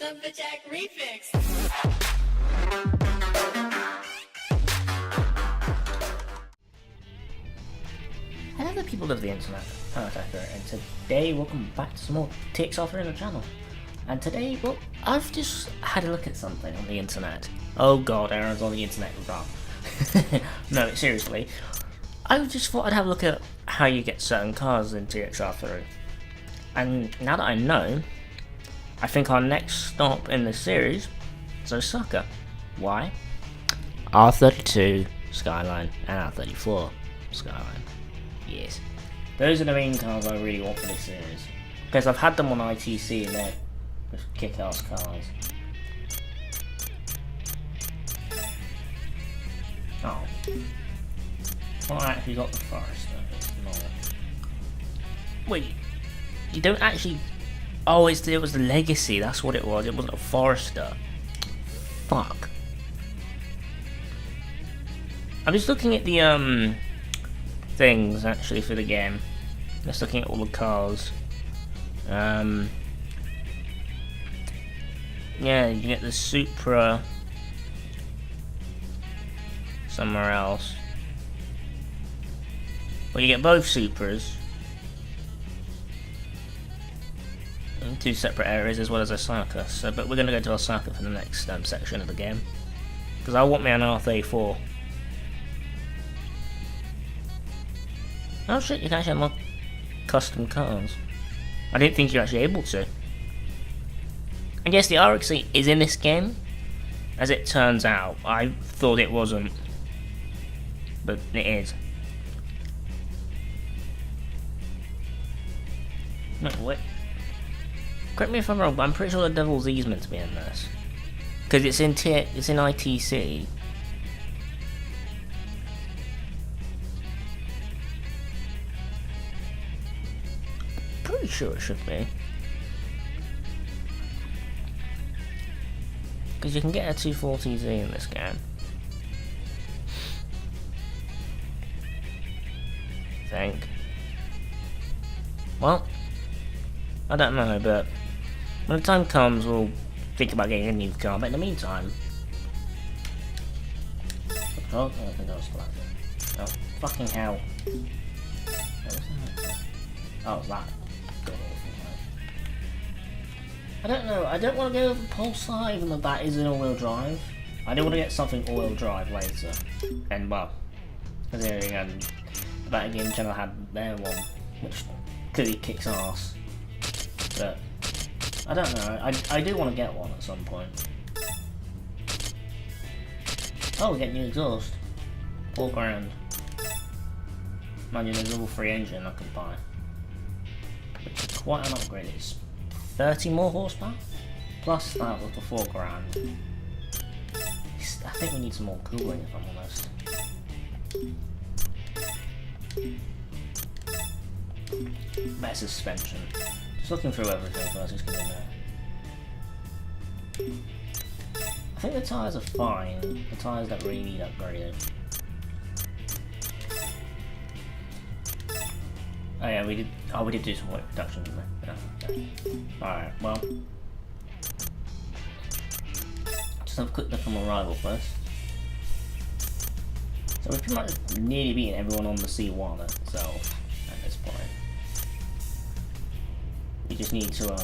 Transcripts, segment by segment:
Lumberjack Remix. Hello the people of the internet, and today welcome back to some more TXR in the channel. And today, well, I've just had a look at something on the internet. Oh god, Aaron's on the internet wrong. No, seriously. I just thought I'd have a look at how you get certain cars in TXR3. And now that I know, I think our next stop in this series is Osaka. Why? R32 Skyline and R34 Skyline. Yes. Those are the main cars I really want for this series. Because I've had them on ITC and they're just kick-ass cars. Oh. Well, I actually got the Forester. No. Wait. You don't actually... Oh, it was the Legacy. That's what it was. It wasn't a Forester. Fuck. I'm just looking at the, things, actually, for the game. Just looking at all the cars. Yeah, you get the Supra somewhere else. Well, you get both Supras in two separate areas as well as Osaka. So, but we're going to go to Osaka for the next section of the game because I want me an R34. Oh shit! You can actually unlock custom cars. I didn't think you're actually able to. And yes, the RX-8 is in this game. As it turns out, I thought it wasn't, but it is. No, wait. Correct me if I'm wrong, but I'm pretty sure the Devil's E's meant to be in this, because it's in ITC. Pretty sure it should be, because you can get a 240Z in this game. I think. Well, I don't know, but when the time comes, we'll think about getting a new car. But in the meantime, oh, I think I was flat. Oh, fucking hell! Oh, it's that. I don't know. I don't want to go with Pulsar, even though that is an all-wheel drive. I do want to get something all-wheel drive later, and well, considering the Battle Game Channel had their one, which clearly kicks ass. But I don't know. I do want to get one at some point. Oh, we get new exhaust. $4 grand. Mind you, there's a level 3 engine I can buy. Which is quite an upgrade. It's 30 more horsepower? Plus that was the $4 grand. I think we need some more cooling if I'm honest. Better suspension. Just looking through everything first, just gonna know. I think the tyres are fine. The tyres don't really need upgrading. Oh yeah, we did do some weight reduction, didn't we? Yeah. Alright, well. Just have a quick look on my rival first. So we've pretty much nearly beaten everyone on the C1 itself at this point. We just need to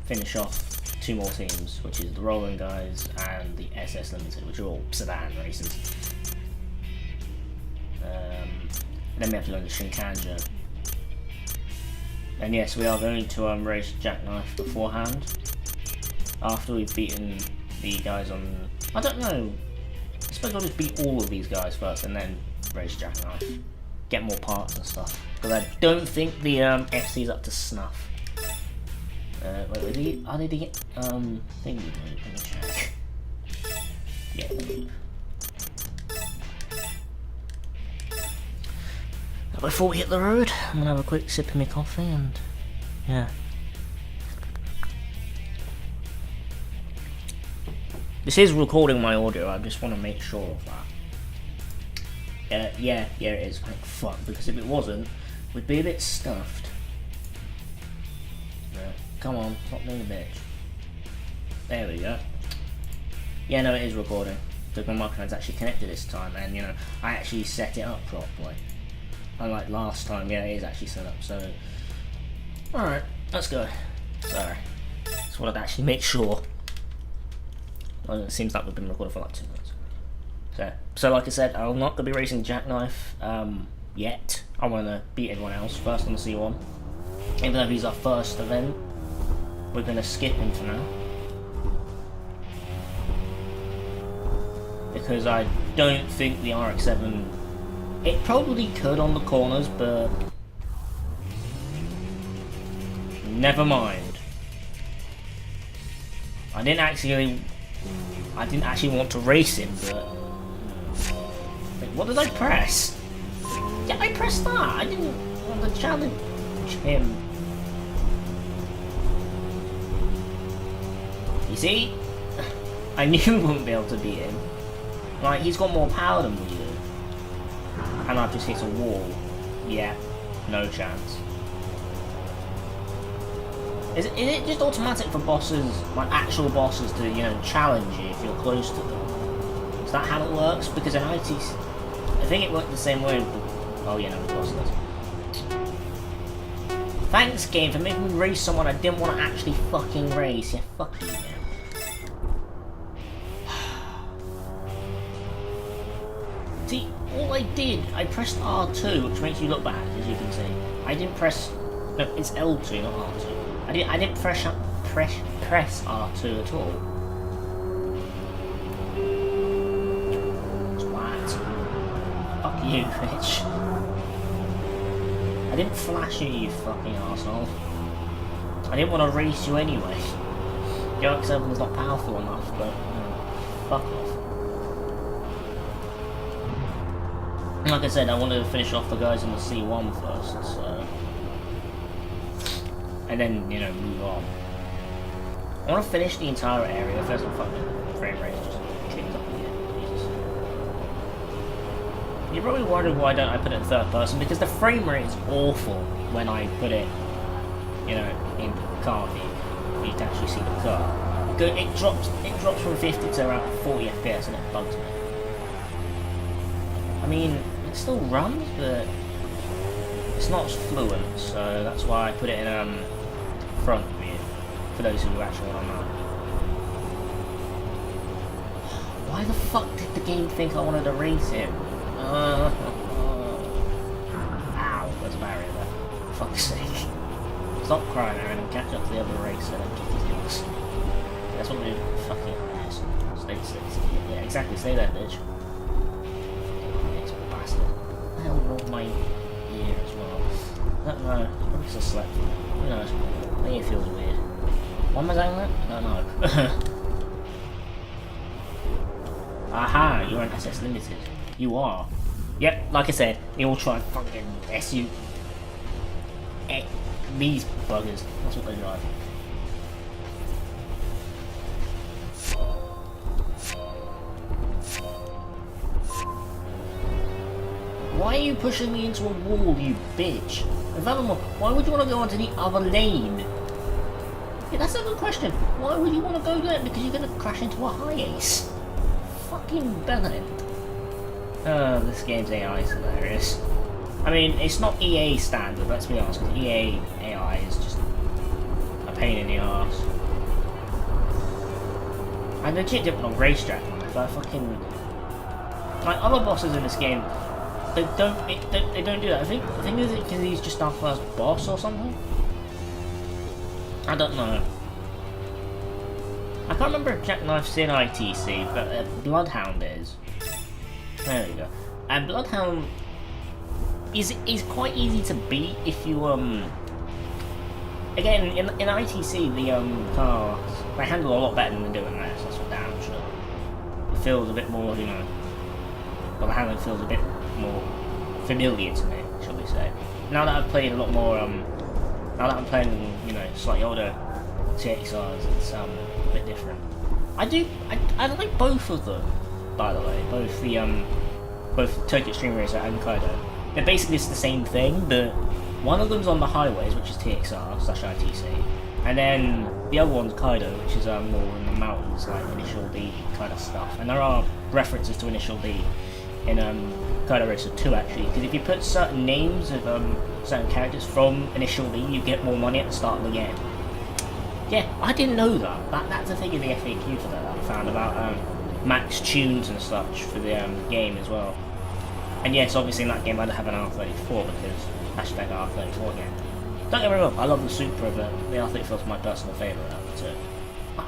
finish off two more teams, which is the Rolling guys and the SS Limited, which are all sedan races. Then we have to go to Shinkanjo. And yes, we are going to race Jackknife beforehand. After we've beaten the guys on... I don't know. I suppose I'll just beat all of these guys first and then race Jackknife. Get more parts and stuff. Because I don't think the FC's up to snuff. Wait, are they the thingy? Let me check. Yeah, before we hit the road, I'm gonna have a quick sip of my coffee and yeah. This is recording my audio, I just want to make sure of that. Yeah, it is. Thank fuck, because if it wasn't, we'd be a bit stuffed. Yeah. Come on, stop being a bitch. There we go. Yeah, no, it is recording. Because my microphone's actually connected this time, and you know, I actually set it up properly. Unlike last time, yeah, it is actually set up, so... Alright, let's go. Sorry. Just wanted to actually make sure. Well, it seems like we've been recording for like 2 minutes. So like I said, I'm not going to be racing Jackknife yet. I want to beat everyone else first on the C1. Even though he's our first event, we're going to skip him for now. Because I don't think the RX-7... It probably could on the corners, but... Never mind. I didn't actually want to race him, but... Wait, what did I press? Yeah, I pressed that! I didn't want to challenge him. You see? I knew we wouldn't be able to beat him. Like, he's got more power than we do. And I've just hit a wall. Yeah, no chance. Is it just automatic for bosses, like actual bosses, to, you know, challenge you if you're close to them? Is that how it works? Because in IT, I think it worked the same way. Oh yeah, no, the boss does. Thanks, game, for making me race someone I didn't want to actually fucking race. Yeah, fuck you, man. See, all I did, I pressed R2, which makes you look bad, as you can see. I didn't press... No, it's L2, not R2. I didn't press R2 at all. Twat. Fuck you, bitch. I didn't flash you, you fucking arsehole. I didn't want to race you anyway. The RX-7 is not powerful enough, but... fuck off. Like I said, I wanted to finish off the guys in the C1 first, so... And then, you know, move on. I want to finish the entire area first. Fucking frame rate just kicked up again. Jesus. You're probably wondering why don't I put it in third person, because the frame rate is awful when I put it, you know, in car view. You can actually see the car. It drops from 50 to around 40 FPS and it bugs me. I mean, it still runs, but it's not as fluent, so that's why I put it in front view, for those who actually want to know. Why the fuck did the game think I wanted to race him? Ow, there's a barrier there. For fuck's sake. Stop crying, Aaron, and catch up to the other racer and kick his ass. That's what we do. Fucking ass. Stay. Yeah, exactly, stay there, bitch. The hell rolled my ear as well? I don't know. Probably just slept. Who knows? Maybe it feels weird. Why am I saying that? I don't know. Aha, you're an SS Limited. You are. Yep, like I said, they all try and fucking SU. These buggers. That's what they drive. Why are you pushing me into a wall, you bitch? And furthermore, why would you want to go onto the other lane? Yeah, that's a good question. Why would you want to go there? Because you're going to crash into a high ace. Fucking bellend. Oh, this game's AI is hilarious. I mean, it's not EA standard, let's be honest, because EA AI is just a pain in the arse. I legit didn't want to racetrack on it, but fucking... Like, other bosses in this game... They don't do that. I think is it because he's just our first boss or something? I don't know. I can't remember if Jackknife's in ITC, but Bloodhound is. There we go. And Bloodhound is quite easy to beat if you again in ITC the cars they handle a lot better than they do in this. That's for damn sure. It feels a bit more, you know. Well, the handling feels a bit more familiar to me, shall we say. Now that I've played a lot more, now that I'm playing, you know, slightly older TXRs, it's a bit different. I like both of them, by the way, both the both Tokyo Xtreme Racer and Kaido. They're basically just the same thing, but one of them's on the highways, which is TXR/ITC, And then the other one's Kaido, which is more in the mountains, like Initial D kind of stuff. And there are references to Initial D in Kaido Racer 2 actually, because if you put certain names of certain characters from Initial D, you get more money at the start of the game. Yeah, I didn't know that. That's a thing in the FAQ for that I found about max tunes and such for the game as well. And yes, obviously in that game I'd have an R34 because hashtag R34 again. Don't get me wrong, I love the Supra, but the R34 is my personal favourite out of the two.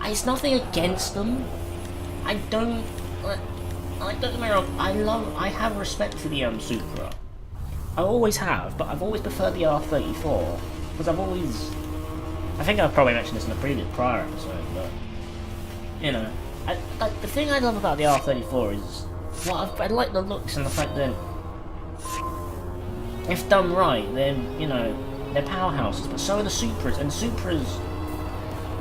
It's nothing against them. I don't get me wrong, I have respect for the Supra. I always have, but I've always preferred the R34 because I think I've probably mentioned this in a prior episode, but you know, the thing I love about the R34 is, well, I like the looks and the fact that if done right, then you know. They're powerhouses, but so are the Supras, and Supras,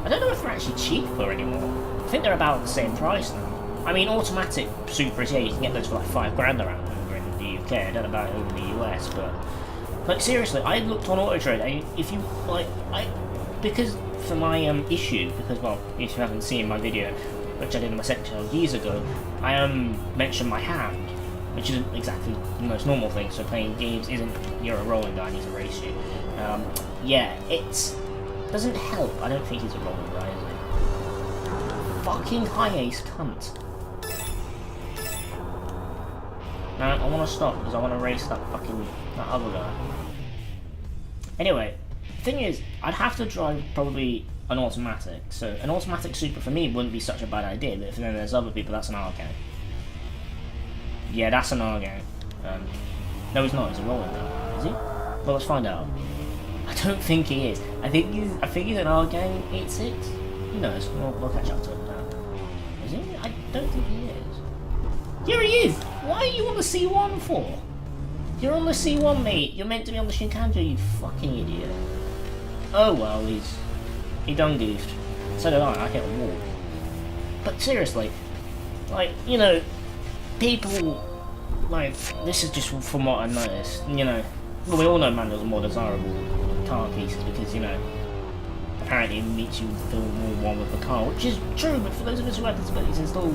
I don't know if they're actually cheaper anymore. I think they're about the same price now. I mean, automatic Supras, yeah, you can get those for like £5 around over in the UK. I don't know about it over in the US, but like seriously, I looked on Auto Trade, and if you like, because for my issue, because well, if you haven't seen my video, which I did in my section years ago, I mentioned my hand, which isn't exactly the most normal thing. So playing games isn't you're a rolling guy, I need to race you. Yeah, it doesn't help. I don't think he's a rolling guy, is he? Fucking high ace cunt. Now I want to stop because I want to race that other guy. Anyway, the thing is, I'd have to drive probably an automatic. So an automatic Super for me wouldn't be such a bad idea. But if then there's other people, that's an R gang. Yeah, that's an R gang. No, he's not. He's a rolling guy. Is he? Well, let's find out. I don't think he is. I think he's an R gang 86. Who knows? We'll catch up to him now. Is he? I don't think he is. Here he is! Why are you on the C1 for? You're on the C1, mate. You're meant to be on the Shinkanjo, you fucking idiot. Oh well, he done goofed. So did I hit a wall. But seriously, like, you know, people, like, this is just from what I noticed, you know, well, we all know Mando's more desirable car pieces because, you know, apparently it makes you feel more one with the car, which is true, but for those of us who have disabilities installed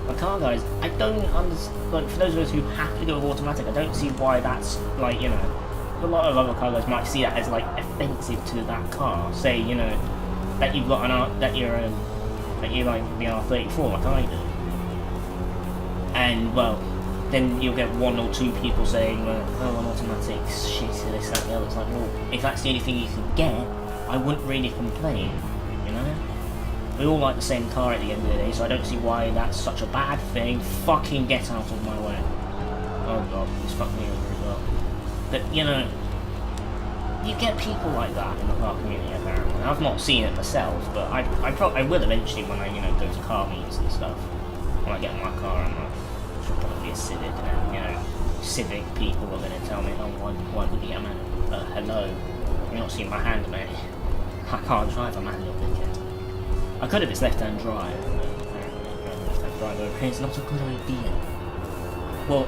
a car, guys, I don't understand, like, for those of us who have to go with automatic, I don't see why that's, like, you know, a lot of other car guys might see that as, like, offensive to that car, say, you know, that you've got that you like the R34, like I do. And, well, then you'll get one or two people saying, oh, an automatic, shit, this, that, and the other. It's like, well, if that's the only thing you can get, I wouldn't really complain, you know? We all like the same car at the end of the day, so I don't see why that's such a bad thing. Fucking get out of my way. Oh god, he's fucking me over as well. But, you know, you get people like that in the car community, apparently. I've not seen it myself, but I will eventually when I, you know, go to car meets and stuff. When I get in my car, I'm like, probably a Civic, and then, you know, Civic people are going to tell me, oh, why would you get a manual? Hello, you're not seeing my hand, mate. I can't drive a manual, dickhead. I could if it's left-hand drive, but apparently left-hand drive over here is not a good idea. Well,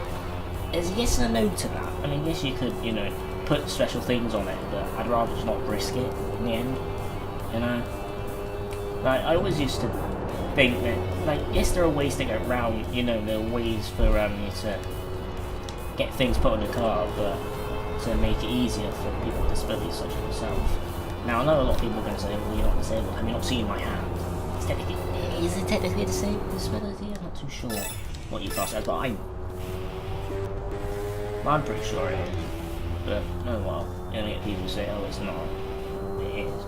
there's a yes and a no to that. I mean, yes, you could, you know, put special things on it, but I'd rather just not risk it in the end, you know? Like, I always used to think that, like, yes, there are ways to get around, you know, there are ways for you to get things put on the car, but to make it easier for people with disabilities such as yourself. Now, I know a lot of people are going to say, well, you're not disabled, have you not seen my hand? Is it technically a disability? I'm not too sure what you class it as, but I'm pretty sure it is. But, oh well, you only get people who say, oh, it's not. It is.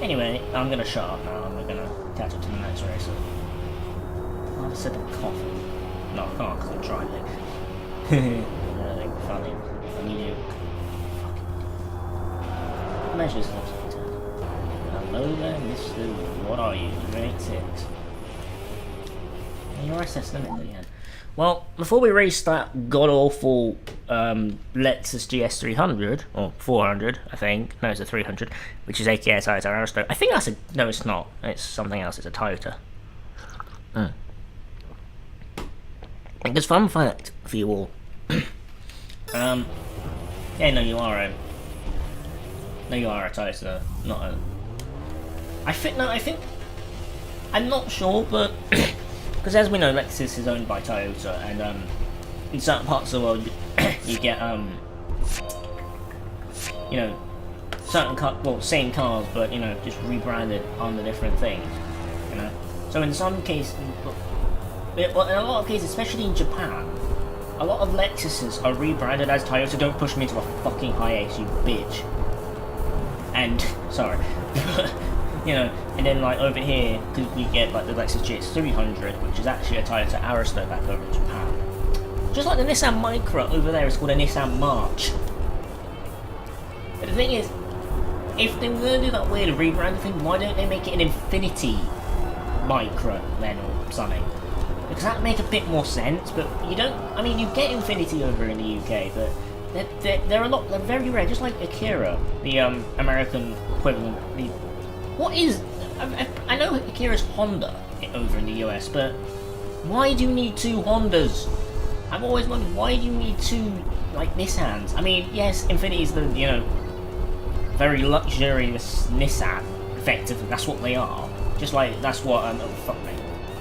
Anyway, I'm going to shut up now, and we're going to catch up to the next race. I'll have a sip of coffee. No, I can't, because I'm driving. Really funny. I need you. Fucking measures upside down. Hello there, Mr. What are you? You're 86. You're SS limit at the end. Well, before we race that god-awful Lexus GS 300, or 400, I think. No, it's a 300, which is AKS ISR Aristo. I think that's a... No, it's not. It's something else. It's a Toyota. Because fun fact for you all. Yeah, no, you are a Toyota, not a I think I'm not sure, but because as we know, Lexus is owned by Toyota, and in certain parts of the world, you get you know, same cars, but you know, just rebranded under different things. You know, so in some cases, well, in a lot of cases, especially in Japan, a lot of Lexuses are rebranded as Toyota. Don't push me into a fucking high ace, you bitch. And sorry, you know, and then like over here, because we get like the Lexus GX300, which is actually a Toyota Aristo back over in Japan. Just like the Nissan Micra over there is called a Nissan March. But the thing is, if they were going to do that weird rebrand thing, why don't they make it an Infinity Micra then or something? Because that would make a bit more sense, but you don't. I mean, you get Infinity over in the UK, but they're very rare. Just like Akira, the American equivalent. I know Akira's Honda over in the US, but why do you need two Hondas? I've always wondered, why do you need two like Nissans? I mean, yes, Infinity's the very luxurious Nissan. Effectively, that's what they are. Just like that's what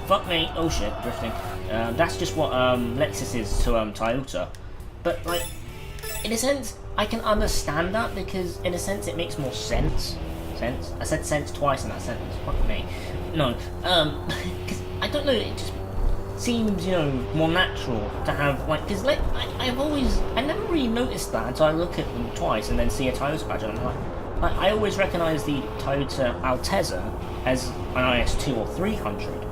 fuck me, oh shit, drifting. That's just what Lexus is to Toyota. But like, in a sense, I can understand that because in a sense it makes more sense. I said sense twice in that sentence. Fuck me. No, because I don't know. It just seems more natural to have like because like I never really noticed that until I look at them twice and then see a Toyota badge and I'm like I always recognise the Toyota Altezza as an IS2 or 300.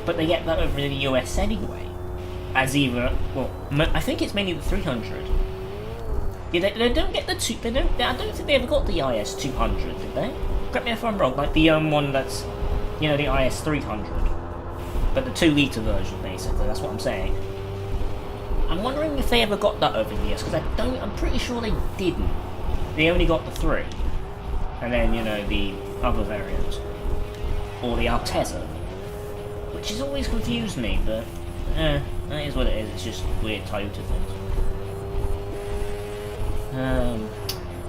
But they get that over in the US anyway, as either I think it's mainly the 300. Yeah, they don't get the two. I don't think they ever got the IS 200, did they? Correct me if I'm wrong. Like the one that's the IS 300, but the 2-litre version basically. That's what I'm saying. I'm wondering if they ever got that over the US because I'm pretty sure they didn't. They only got the 3, and then the other variant or the Altezza. Which has always confused me, but that is what it is. It's just weird Toyota things.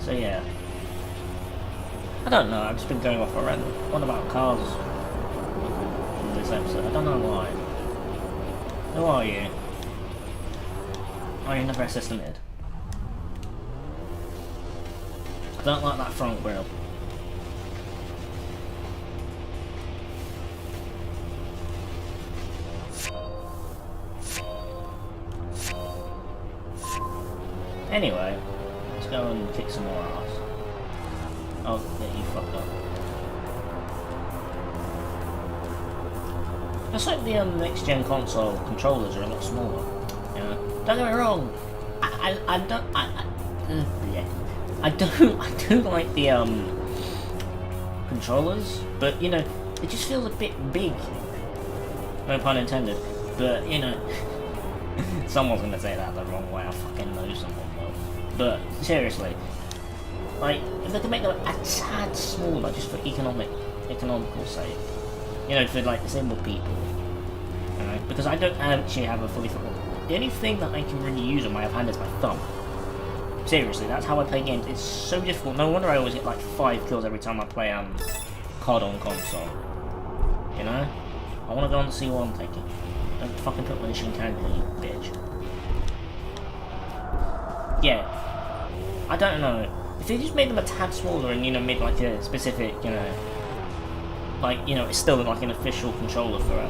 So yeah, I don't know. I've just been going off a random one about cars in this episode. I don't know why. Who are you? Oh, you're never assisted. I don't like that front grille. Anyway, let's go and kick some more ass. Oh, yeah, you fucked up. Looks like the next gen console controllers are a lot smaller. Don't get me wrong. I do like the controllers, but it just feels a bit big. No pun intended. But someone's gonna say that the wrong way. I fucking know someone will. But seriously, like if they could make them a tad smaller, just for economical sake, for like disabled people, because I don't actually have a fully. The only thing that I can really use on my other hand is my thumb. Seriously, that's how I play games. It's so difficult. No wonder I always get like 5 kills every time I play COD on console. I want to go on to see what I'm taking. Don't fucking put my machine can here, you bitch. Yeah, I don't know. If they just made them a tad smaller and made like a specific, it's still like an official controller for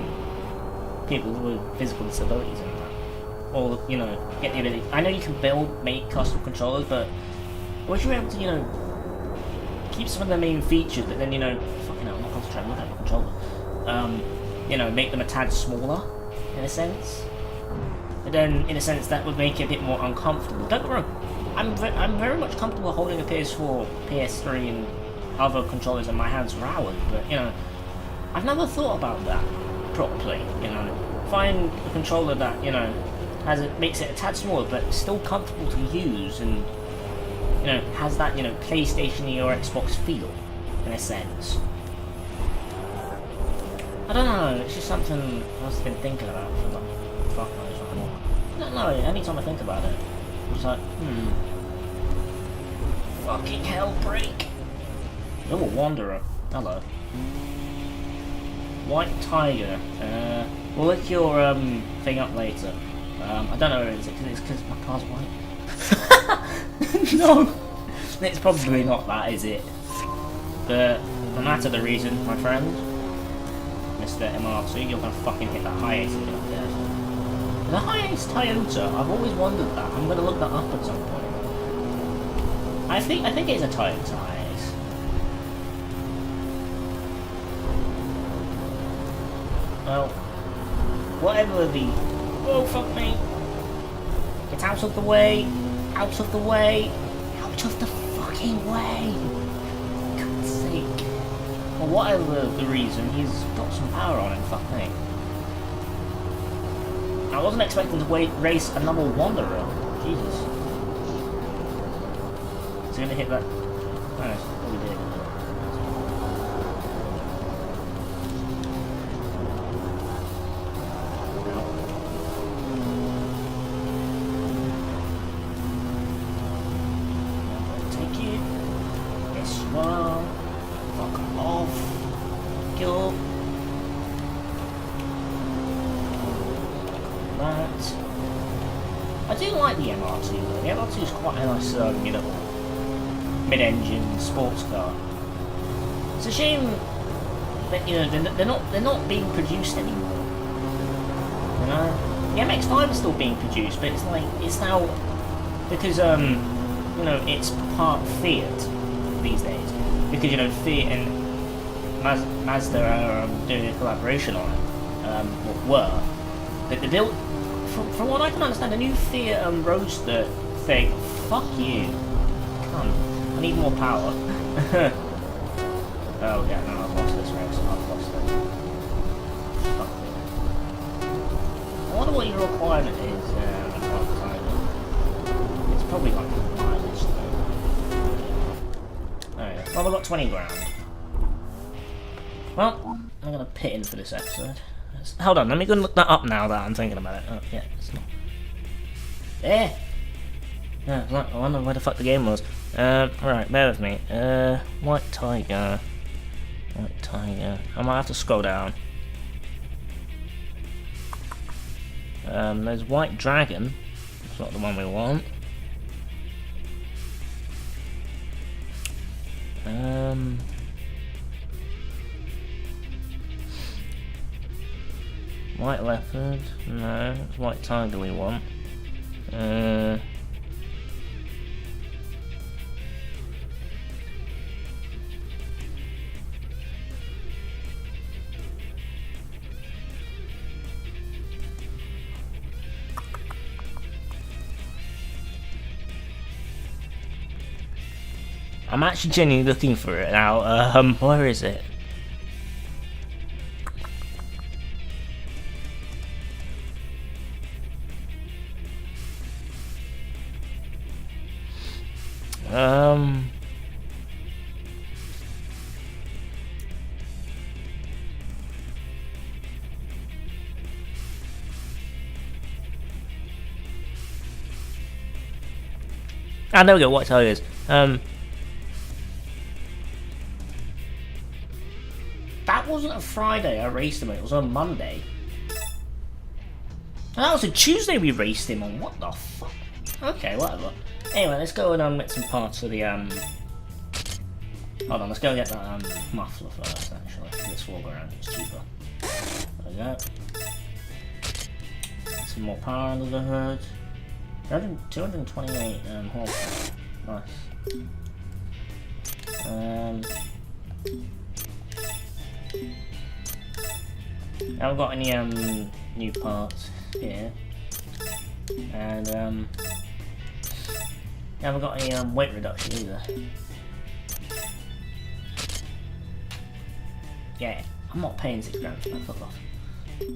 people with physical disabilities and that, or get the ability. I know you can make custom controllers, but would you be able to keep some of the main features, but then fucking hell, I'm not concentrating. Look at the controller. Make them a tad smaller in a sense. But then, in a sense, that would make it a bit more uncomfortable. Don't get me wrong, I'm very much comfortable holding a PS4, PS3, and other controllers in my hands for hours. But I've never thought about that properly. Find a controller that makes it a tad smaller, but still comfortable to use, and has that PlayStation or Xbox feel in a sense. I don't know. It's just something I've been thinking about for like fuck knows. I don't know, anytime I think about it, I'm just like, Fucking hell, break! You're a wanderer. Hello. White Tiger. We'll look your thing up later. I don't know where it is. It's because my car's white. No! It's probably not that, is it? But no matter the reason, my friend, Mr. MR2, you're gonna fucking hit the highest again up there. The highest Toyota, I've always wondered that. I'm gonna look that up at some point. I think it's a Toyota highest. Well, whatever the... Oh, fuck me. Get out of the way. Out of the way. Out of the fucking way. For God's sake. Well, whatever the reason, he's got some power on him, fuck me. I wasn't expecting to race another Wanderer. Jesus. Is he gonna hit that? Oh, he did. Take it. Yes, well. Fuck off. Kill. That. I do like the MR2 though. The MR2 is quite a nice, mid-engine sports car. It's a shame that they're not being produced anymore. You know, the MX-5 is still being produced, but it's like it's now because it's part Fiat these days because Fiat and Mazda are doing a collaboration on it. They built. From what I can understand, the new Fiat Roadster thing. Fuck you. Come. I need more power. Oh yeah, no, I've lost this race. I've lost it. Fuck me. I wonder what your requirement is. It's probably like mileage though. Oh yeah. Well, I've got 20 grand. Well, I'm gonna pit in for this episode. Hold on, let me go and look that up now that I'm thinking about it. Oh, yeah, it's not. There! Yeah, I wonder where the fuck the game was. Right, bear with me. White Tiger. White Tiger. I might have to scroll down. There's White Dragon. That's not the one we want. White Leopard, no, it's White Tiger we want. I'm actually genuinely looking for it now. Where is it? There we go, White Tigers. That wasn't a Friday I raced him on, it was on Monday. And that was a Tuesday we raced him on, what the fuck? Okay, whatever. Anyway, let's go and get some parts for the Hold on, let's go get that muffler first actually. This will go around, it's cheaper. There we go. Get some more power under the hood. 228 horsepower. Nice. I haven't got any new parts here. And I haven't got any weight reduction either. Yeah, I'm not paying 6 grand for that, fuck off.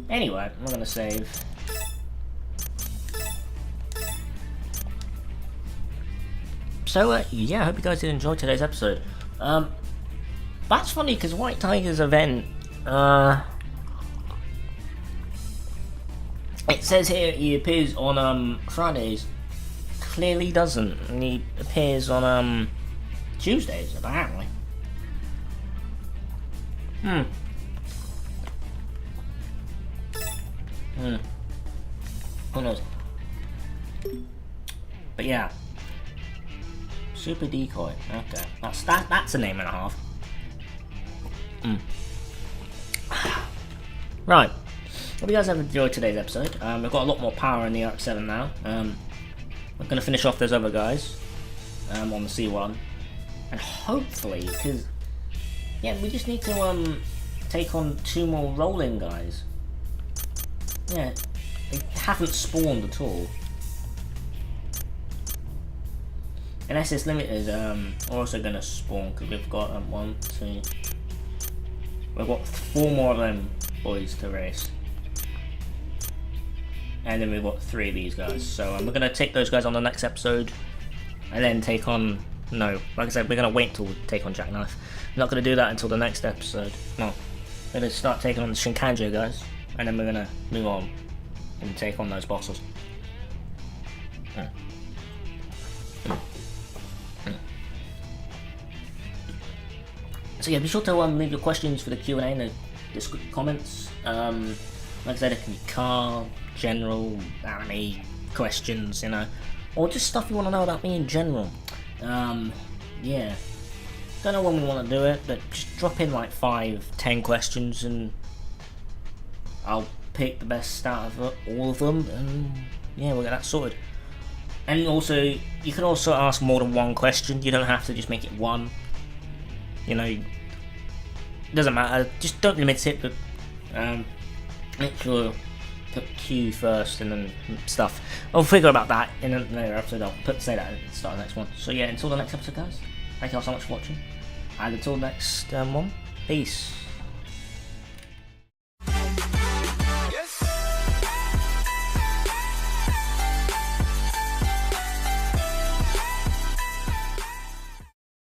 Anyway, I'm gonna save. So yeah, I hope you guys did enjoy today's episode. That's funny because White Tiger's event, it says here he appears on Fridays. Clearly doesn't, and he appears on Tuesdays apparently. Who knows? But yeah. Super decoy. Okay. That's a name and a half. Right. Hope you guys have enjoyed today's episode. We've got a lot more power in the Arc 7 now. We're gonna finish off those other guys on the C1. And hopefully, because yeah, we just need to take on 2 more rolling guys. Yeah, they haven't spawned at all. And SS Limited are also gonna spawn because we've got 1, 2. We've got 4 more of them boys to race. And then we've got 3 of these guys. So we're gonna take those guys on the next episode, and then take on. No, like I said, we're going to wait till we take on Jackknife. We're not going to do that until the next episode. No. We're going to start taking on the Shinkanjo guys, and then we're going to move on and take on those bosses. So yeah, be sure to leave your questions for the Q&A in the comments. Like I said, it can be car, general, anime questions, you know, or just stuff you want to know about me in general. Yeah, don't know when we want to do it, but just drop in like 5-10 questions and I'll pick the best out of all of them, and yeah, we'll get that sorted. And also, you can also ask more than 1 question. You don't have to just make it 1, you know, it doesn't matter, just don't limit it, but make sure put Q first and then stuff. I'll figure about that in another episode. I'll say that at the start of the next one. So yeah, until the next episode guys, thank you all so much for watching, and until the next one, peace.